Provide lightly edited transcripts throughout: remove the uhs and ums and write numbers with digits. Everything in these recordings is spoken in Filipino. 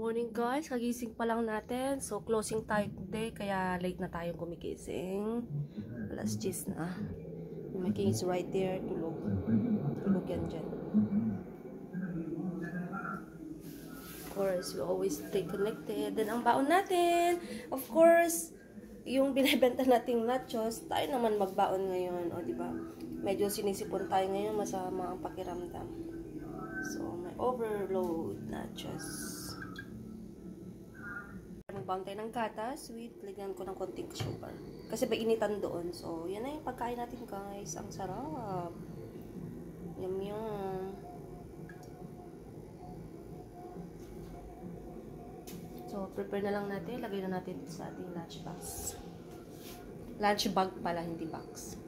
Morning guys, kagising pa lang natin. So, closing tayo today, kaya late na tayong gumigising. Alas 10 na. Yung my king is right there, tulog. Tulog yan dyan. Of course, we always stay connected. Then, ang baon natin, of course, yung binibenta nating nachos, tayo naman magbaon ngayon. O, diba? Medyo sinisipon tayo ngayon, masama ang pakiramdam. So, may overload nachos. Magbaon tayo ng gatas, sweet, lagyan ko ng konting sugar. Kasi ba initan doon. So, yan na yung pagkain natin guys. Ang sarap. Yum yum. So, prepare na lang natin. Lagay na natin sa ating lunch box. Lunch bag pala, hindi box.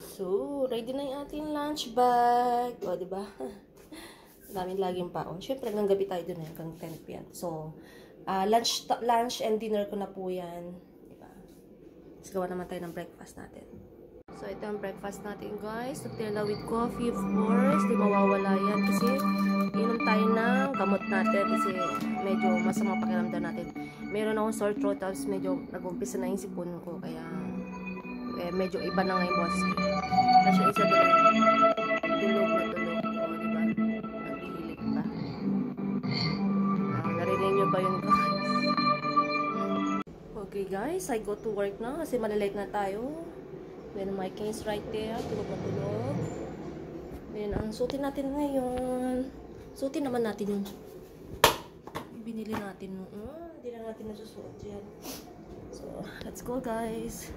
So, ready na yung ating lunch bag. O, diba? Daming laging paon. Siyempre, hanggang gabi tayo dun hanggang 10 p.m. So, lunch and dinner ko na po yan. Diba? Tapos gawa naman tayo ng breakfast natin. So, ito ang breakfast natin, guys. Nutella with coffee, of course. Di mawawala yan kasi inom tayo ng gamot natin kasi medyo masama pakiramdam natin. Meron akong sore throat, tapos medyo nag-umpisa na yung sipon ko. Kaya, medyo iba na nga yung boses ko. Kasi isa doon, tulog na tulog. O, diba? Naghihilig pa. Narinig nyo ba yun, guys? Okay, guys. I go to work na kasi malilate na tayo. Then, my case right there. Tulog na tulog. Then, ang suotin natin ngayon. Suotin naman natin yung binili natin. Hindi na natin nasusuot yan. So, let's go, guys.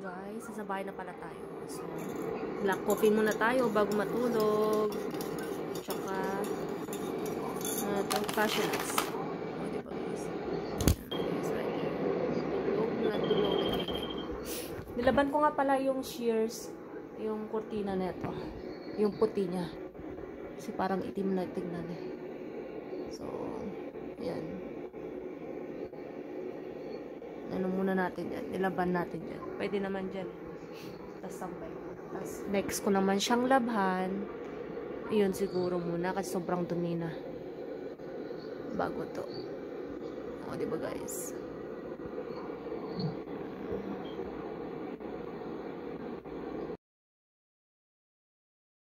Guys, sa bahay na pala tayo. So, black coffee muna tayo bago matulog. Tsaka, itong cashew nuts. O, diba, guys? Tulog na tulog. Nilaban ko nga pala yung shears, yung kurtina neto, yung puti niya. Kasi parang itim na tignan eh. So, yan. Ano muna natin yan? Nilaban natin yan. Pwede naman dyan. Tapos tambay. Tapos next ko naman siyang labhan. Yun siguro muna kasi sobrang dumi na. Bago to. O, diba guys?